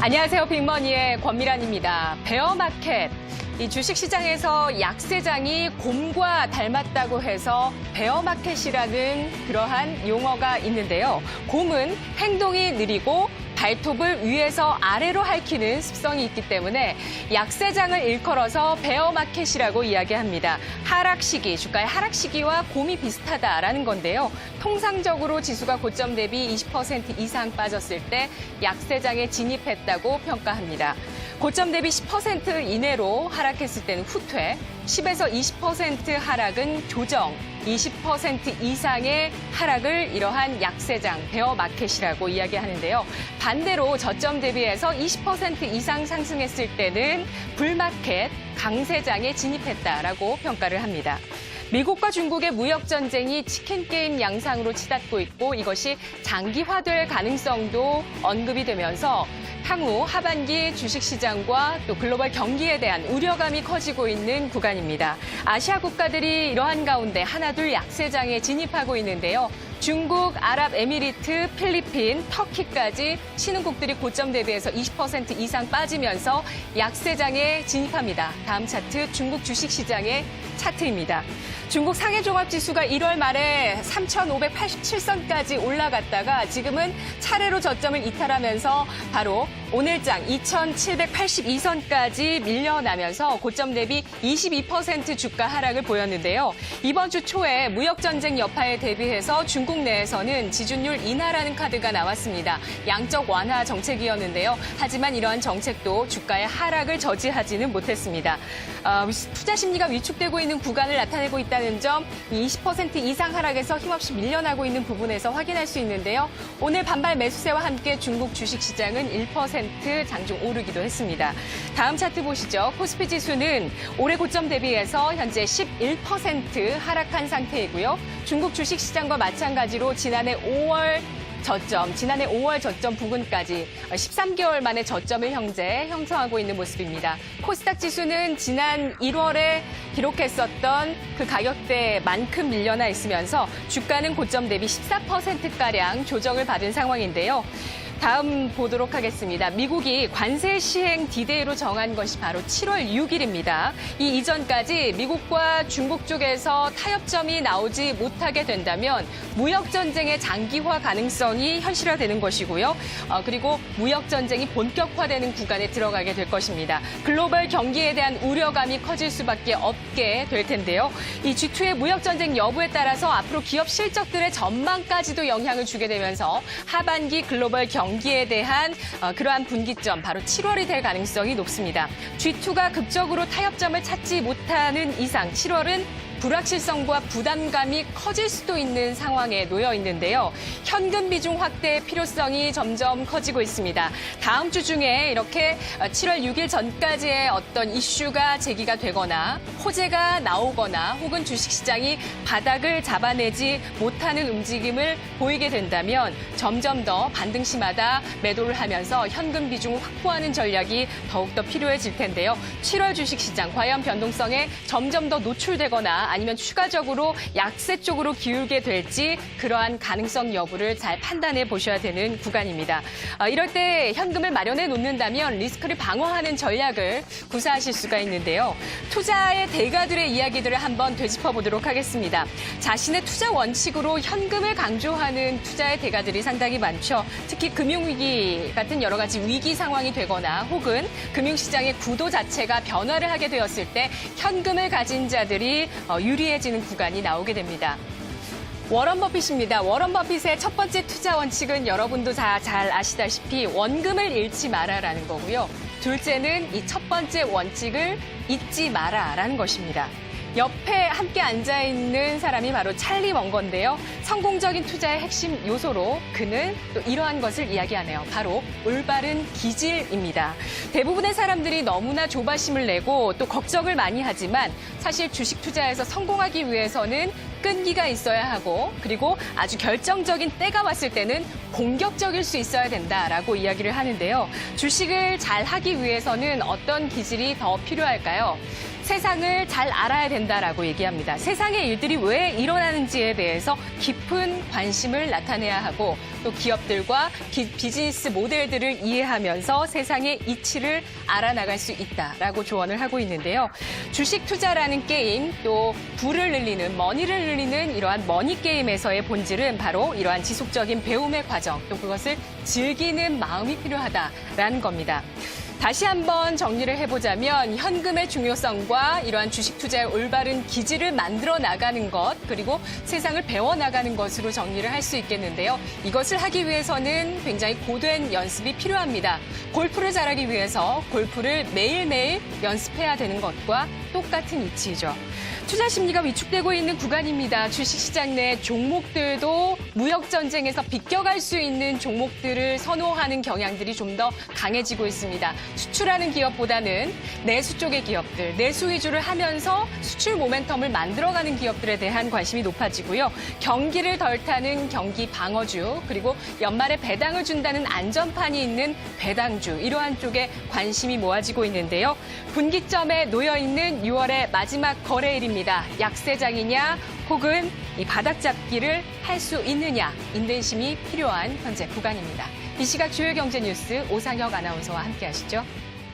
안녕하세요. 빅머니의 권미란입니다. 베어마켓. 이 주식시장에서 약세장이 곰과 닮았다고 해서 베어마켓이라는 그러한 용어가 있는데요. 곰은 행동이 느리고 발톱을 위에서 아래로 핥히는 습성이 있기 때문에 약세장을 일컬어서 베어마켓이라고 이야기합니다. 하락 시기, 주가의 하락 시기와 곰이 비슷하다라는 건데요. 통상적으로 지수가 고점 대비 20% 이상 빠졌을 때 약세장에 진입했다고 평가합니다. 고점 대비 10% 이내로 하락했을 때는 후퇴, 10에서 20% 하락은 조정, 20% 이상의 하락을 이러한 약세장, 베어마켓이라고 이야기하는데요. 반대로 저점 대비해서 20% 이상 상승했을 때는 불마켓, 강세장에 진입했다라고 평가를 합니다. 미국과 중국의 무역 전쟁이 치킨 게임 양상으로 치닫고 있고 이것이 장기화될 가능성도 언급이 되면서 향후 하반기 주식시장과 또 글로벌 경기에 대한 우려감이 커지고 있는 구간입니다. 아시아 국가들이 이러한 가운데 하나둘 약세장에 진입하고 있는데요. 중국, 아랍에미리트, 필리핀, 터키까지 신흥국들이 고점 대비해서 20% 이상 빠지면서 약세장에 진입합니다. 다음 차트 중국 주식시장의 차트입니다. 중국 상해종합지수가 1월 말에 3,587선까지 올라갔다가 지금은 차례로 저점을 이탈하면서 바로 오늘장 2,782선까지 밀려나면서 고점 대비 22% 주가 하락을 보였는데요. 이번 주 초에 무역전쟁 여파에 대비해서 중국 내에서는 지준율 인하라는 카드가 나왔습니다. 양적 완화 정책이었는데요. 하지만 이러한 정책도 주가의 하락을 저지하지는 못했습니다. 투자 심리가 위축되고 있는 구간을 나타내고 있다는 점, 20% 이상 하락에서 힘없이 밀려나고 있는 부분에서 확인할 수 있는데요. 오늘 반발 매수세와 함께 중국 주식시장은 1% 장중 오르기도 했습니다. 다음 차트 보시죠. 코스피 지수는 올해 고점 대비해서 현재 11% 하락한 상태이고요. 중국 주식시장과 마찬가지로 지난해 5월 저점 부근까지 13개월 만에 저점을 현재 형성하고 있는 모습입니다. 코스닥 지수는 지난 1월에 기록했었던 그 가격대만큼 밀려나 있으면서 주가는 고점 대비 14%가량 조정을 받은 상황인데요. 다음 보도록 하겠습니다. 미국이 관세 시행 디데이로 정한 것이 바로 7월 6일입니다. 이 이전까지 미국과 중국 쪽에서 타협점이 나오지 못하게 된다면 무역전쟁의 장기화 가능성이 현실화되는 것이고요. 그리고 무역전쟁이 본격화되는 구간에 들어가게 될 것입니다. 글로벌 경기에 대한 우려감이 커질 수밖에 없게 될 텐데요. 이 G2의 무역전쟁 여부에 따라서 앞으로 기업 실적들의 전망까지도 영향을 주게 되면서 하반기 글로벌 경기에 대한 그러한 분기점 바로 7월이 될 가능성이 높습니다. G2가 극적으로 타협점을 찾지 못하는 이상 7월은 불확실성과 부담감이 커질 수도 있는 상황에 놓여 있는데요. 현금 비중 확대의 필요성이 점점 커지고 있습니다. 다음 주 중에 이렇게 7월 6일 전까지의 어떤 이슈가 제기가 되거나 호재가 나오거나 혹은 주식시장이 바닥을 잡아내지 못하는 움직임을 보이게 된다면 점점 더 반등시마다 매도를 하면서 현금 비중을 확보하는 전략이 더욱더 필요해질 텐데요. 7월 주식시장 과연 변동성에 점점 더 노출되거나 아니면 추가적으로 약세 쪽으로 기울게 될지 그러한 가능성 여부를 잘 판단해 보셔야 되는 구간입니다. 이럴 때 현금을 마련해 놓는다면 리스크를 방어하는 전략을 구사하실 수가 있는데요. 투자의 대가들의 이야기들을 한번 되짚어 보도록 하겠습니다. 자신의 투자 원칙으로 현금을 강조하는 투자의 대가들이 상당히 많죠. 특히 금융위기 같은 여러 가지 위기 상황이 되거나 혹은 금융시장의 구도 자체가 변화를 하게 되었을 때 현금을 가진 자들이 유리해지는 구간이 나오게 됩니다. 워런 버핏입니다. 워런 버핏의 첫 번째 투자 원칙은 여러분도 잘 아시다시피 원금을 잃지 마라라는 거고요. 둘째는 이 첫 번째 원칙을 잊지 마라라는 것입니다. 옆에 함께 앉아있는 사람이 바로 찰리 먼건데요. 성공적인 투자의 핵심 요소로 그는 또 이러한 것을 이야기하네요. 바로 올바른 기질입니다. 대부분의 사람들이 너무나 조바심을 내고 또 걱정을 많이 하지만 사실 주식 투자에서 성공하기 위해서는 끈기가 있어야 하고 그리고 아주 결정적인 때가 왔을 때는 공격적일 수 있어야 된다라고 이야기를 하는데요. 주식을 잘 하기 위해서는 어떤 기질이 더 필요할까요? 세상을 잘 알아야 된다라고 얘기합니다. 세상의 일들이 왜 일어나는지에 대해서 깊은 관심을 나타내야 하고 또 기업들과 비즈니스 모델들을 이해하면서 세상의 이치를 알아나갈 수 있다라고 조언을 하고 있는데요. 주식 투자라는 게임 또 부를 늘리는 머니를 늘리는 이러한 머니 게임에서의 본질은 바로 이러한 지속적인 배움의 과정 또 그것을 즐기는 마음이 필요하다라는 겁니다. 다시 한번 정리를 해보자면 현금의 중요성과 이러한 주식 투자의 올바른 기질을 만들어 나가는 것 그리고 세상을 배워나가는 것으로 정리를 할 수 있겠는데요. 이것을 하기 위해서는 굉장히 고된 연습이 필요합니다. 골프를 잘하기 위해서 골프를 매일매일 연습해야 되는 것과 똑같은 이치죠. 투자 심리가 위축되고 있는 구간입니다. 주식시장 내 종목들도 무역전쟁에서 비껴갈 수 있는 종목들을 선호하는 경향들이 좀 더 강해지고 있습니다. 수출하는 기업보다는 내수 쪽의 기업들, 내수 위주를 하면서 수출 모멘텀을 만들어가는 기업들에 대한 관심이 높아지고요. 경기를 덜 타는 경기 방어주, 그리고 연말에 배당을 준다는 안전판이 있는 배당주, 이러한 쪽에 관심이 모아지고 있는데요. 분기점에 놓여있는 6월의 마지막 거래일입니다. 약세장이냐 혹은 이 바닥잡기를 할 수 있느냐, 인내심이 필요한 현재 구간입니다. 이 시각 주요 경제 뉴스 오상혁 아나운서와 함께 하시죠.